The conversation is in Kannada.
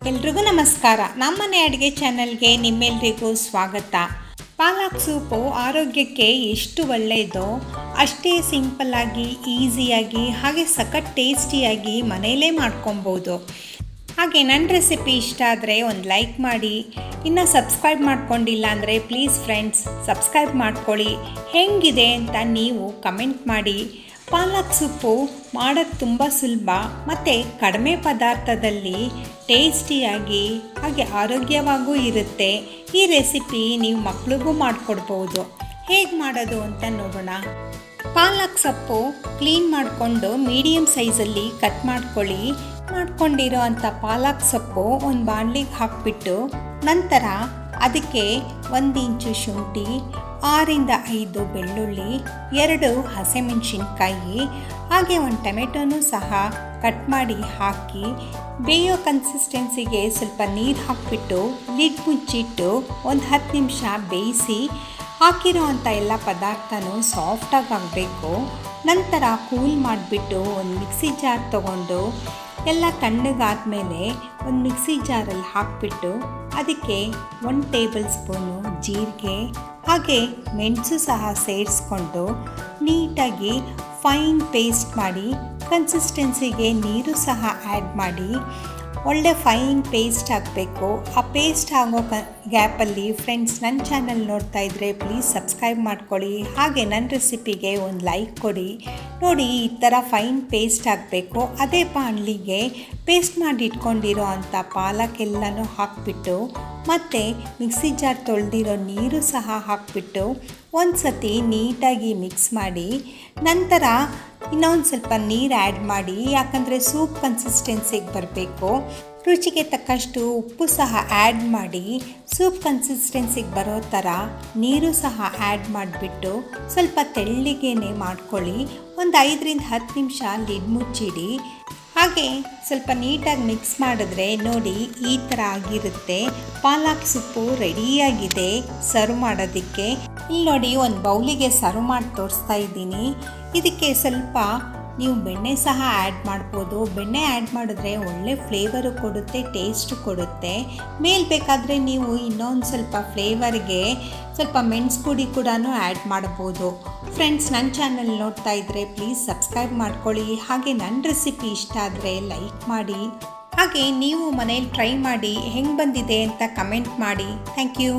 ಎಲ್ರಿಗೂ ನಮಸ್ಕಾರ. ನಮ್ಮನೆ ಅಡುಗೆ ಚಾನಲ್ಗೆ ನಿಮ್ಮೆಲ್ರಿಗೂ ಸ್ವಾಗತ. ಪಾಲಕ್ ಸೂಪು ಆರೋಗ್ಯಕ್ಕೆ ಎಷ್ಟು ಒಳ್ಳೆಯದೋ ಅಷ್ಟೇ ಸಿಂಪಲ್ಲಾಗಿ, ಈಸಿಯಾಗಿ, ಹಾಗೆ ಸಖತ್ ಟೇಸ್ಟಿಯಾಗಿ ಮನೆಯಲ್ಲೇ ಮಾಡ್ಕೊಬೋದು. ಹಾಗೆ ನನ್ನ ರೆಸಿಪಿ ಇಷ್ಟ ಆದರೆ ಒಂದು ಲೈಕ್ ಮಾಡಿ. ಇನ್ನು ಸಬ್ಸ್ಕ್ರೈಬ್ ಮಾಡ್ಕೊಂಡಿಲ್ಲ ಅಂದರೆ ಪ್ಲೀಸ್ ಫ್ರೆಂಡ್ಸ್ ಸಬ್ಸ್ಕ್ರೈಬ್ ಮಾಡ್ಕೊಳ್ಳಿ. ಹೇಗಿದೆ ಅಂತ ನೀವು ಕಮೆಂಟ್ ಮಾಡಿ. ಪಾಲಕ್ ಸೊಪ್ಪು ಮಾಡೋದು ತುಂಬ ಸುಲಭ ಮತ್ತು ಕಡಿಮೆ ಪದಾರ್ಥದಲ್ಲಿ ಟೇಸ್ಟಿಯಾಗಿ ಹಾಗೆ ಆರೋಗ್ಯವಾಗೂ ಇರುತ್ತೆ. ಈ ರೆಸಿಪಿ ನೀವು ಮಕ್ಳಿಗೂ ಮಾಡಿಕೊಡ್ಬೋದು. ಹೇಗೆ ಮಾಡೋದು ಅಂತ ನೋಡೋಣ. ಪಾಲಕ್ ಸೊಪ್ಪು ಕ್ಲೀನ್ ಮಾಡಿಕೊಂಡು ಮೀಡಿಯಮ್ ಸೈಜಲ್ಲಿ ಕಟ್ ಮಾಡ್ಕೊಂಡಿರೋ ಅಂಥ ಪಾಲಕ್ ಸೊಪ್ಪು ಒಂದು ಬಾಣಲಿಗೆ ಹಾಕಿಬಿಟ್ಟು ನಂತರ ಅದಕ್ಕೆ 1 ಇಂಚು ಶುಂಠಿ, 6 ಇಂದ 5 ಬೆಳ್ಳುಳ್ಳಿ, 2 ಹಸಿಮೆಣಸಿನ್ಕಾಯಿ, ಹಾಗೆ 1 ಟೊಮೆಟೊನೂ ಸಹ ಕಟ್ ಮಾಡಿ ಹಾಕಿ ಬೇಯೋ ಕನ್ಸಿಸ್ಟೆನ್ಸಿಗೆ ಸ್ವಲ್ಪ ನೀರು ಹಾಕಿಬಿಟ್ಟು ಲಿಡ್ ಮುಚ್ಚಿಟ್ಟು ಒಂದು 10 ನಿಮಿಷ ಬೇಯಿಸಿ. ಹಾಕಿರೋ ಅಂಥ ಎಲ್ಲ ಪದಾರ್ಥನೂ ಸಾಫ್ಟಾಗಿ ಆಗಬೇಕು. ನಂತರ ಕೂಲ್ ಮಾಡಿಬಿಟ್ಟು ಒಂದು ಮಿಕ್ಸಿ ಜಾರ್ ತೊಗೊಂಡು ಎಲ್ಲ ತಣ್ಣಗಾದ್ಮೇಲೆ ಒಂದು ಮಿಕ್ಸಿ ಜಾರಲ್ಲಿ ಹಾಕಿಬಿಟ್ಟು ಅದಕ್ಕೆ 1 ಟೇಬಲ್ ಸ್ಪೂನು ಜೀರಿಗೆ ಹಾಗೆ ಮೆಣಸು ಸಹ ಸೇರಿಸ್ಕೊಂಡು ನೀಟಾಗಿ ಫೈನ್ ಪೇಸ್ಟ್ ಮಾಡಿ, ಕನ್ಸಿಸ್ಟೆನ್ಸಿಗೆ ನೀರು ಸಹ ಆ್ಯಡ್ ಮಾಡಿ ಒಳ್ಳೆ ಫೈನ್ ಪೇಸ್ಟ್ ಆಗಬೇಕು. ಆ ಪೇಸ್ಟ್ ಆಗೋ ಗ್ಯಾಪಲ್ಲಿ ಫ್ರೆಂಡ್ಸ್ ನನ್ನ ಚಾನಲ್ ನೋಡ್ತಾ ಇದ್ದರೆ ಪ್ಲೀಸ್ ಸಬ್ಸ್ಕ್ರೈಬ್ ಮಾಡ್ಕೊಳ್ಳಿ. ಹಾಗೆ ನನ್ನ ರೆಸಿಪಿಗೆ ಒಂದು ಲೈಕ್ ಕೊಡಿ. ನೋಡಿ, ಈ ಥರ ಫೈನ್ ಪೇಸ್ಟ್ ಆಗಬೇಕು. ಅದೇ ಬಾಣಲಿಗೆ ಪೇಸ್ಟ್ ಮಾಡಿ ಇಟ್ಕೊಂಡಿರೋ ಅಂಥ ಪಾಲಕ್ ಎಲ್ಲನೂ ಹಾಕಿಬಿಟ್ಟು ಮತ್ತು ಮಿಕ್ಸಿ ಜಾರ್ ತೊಳೆದಿರೋ ನೀರು ಸಹ ಹಾಕಿಬಿಟ್ಟು ಒಂದು ಸತಿ ನೀಟಾಗಿ ಮಿಕ್ಸ್ ಮಾಡಿ ನಂತರ ಇನ್ನೊಂದು ಸ್ವಲ್ಪ ನೀರು ಆ್ಯಡ್ ಮಾಡಿ, ಯಾಕಂದರೆ ಸೂಪ್ ಕನ್ಸಿಸ್ಟೆನ್ಸಿಗೆ ಬರಬೇಕು. ರುಚಿಗೆ ತಕ್ಕಷ್ಟು ಉಪ್ಪು ಸಹ ಆ್ಯಡ್ ಮಾಡಿ ಸೂಪ್ ಕನ್ಸಿಸ್ಟೆನ್ಸಿಗೆ ಬರೋ ಥರ ನೀರು ಸಹ ಆ್ಯಡ್ ಮಾಡಿಬಿಟ್ಟು ಸ್ವಲ್ಪ ತೆಳ್ಳಗೇನೆ ಮಾಡ್ಕೊಳ್ಳಿ. ಒಂದು 5 ರಿಂದ 10 ನಿಮಿಷ ಲಿಡ್ ಮುಚ್ಚಿಡಿ. ಹಾಗೆ ಸ್ವಲ್ಪ ನೀಟಾಗಿ ಮಿಕ್ಸ್ ಮಾಡಿದ್ರೆ ನೋಡಿ ಈ ಥರ ಆಗಿರುತ್ತೆ. ಪಾಲಕ್ ಸೊಪ್ಪು ರೆಡಿಯಾಗಿದೆ ಸರ್ವ್ ಮಾಡೋದಕ್ಕೆ. ಇಲ್ಲಿ ನೋಡಿ, ಒಂದು ಬೌಲಿಗೆ ಸರ್ವ್ ಮಾಡಿ ತೋರಿಸ್ತಾ ಇದ್ದೀನಿ. ಇದಕ್ಕೆ ಸ್ವಲ್ಪ ನೀವು ಬೆಣ್ಣೆ ಸಹ ಆ್ಯಡ್ ಮಾಡ್ಬೋದು. ಬೆಣ್ಣೆ ಆ್ಯಡ್ ಮಾಡಿದ್ರೆ ಒಳ್ಳೆ ಫ್ಲೇವರು ಕೊಡುತ್ತೆ, ಟೇಸ್ಟು ಕೊಡುತ್ತೆ. ಮೇಲೆ ಬೇಕಾದರೆ ನೀವು ಇನ್ನೊಂದು ಸ್ವಲ್ಪ ಫ್ಲೇವರ್ಗೆ ಸ್ವಲ್ಪ ಮೆಣಸು ಪುಡಿ ಕೂಡ ಆ್ಯಡ್ ಮಾಡ್ಬೋದು. ಫ್ರೆಂಡ್ಸ್ ನನ್ನ ಚಾನಲ್ ನೋಡ್ತಾ ಇದ್ದರೆ ಪ್ಲೀಸ್ ಸಬ್ಸ್ಕ್ರೈಬ್ ಮಾಡ್ಕೊಳ್ಳಿ. ಹಾಗೆ ನನ್ನ ರೆಸಿಪಿ ಇಷ್ಟ ಆದರೆ ಲೈಕ್ ಮಾಡಿ. ಹಾಗೆ ನೀವು ಮನೇಲಿ ಟ್ರೈ ಮಾಡಿ ಹೆಂಗೆ ಬಂದಿದೆ ಅಂತ ಕಮೆಂಟ್ ಮಾಡಿ. Thank you.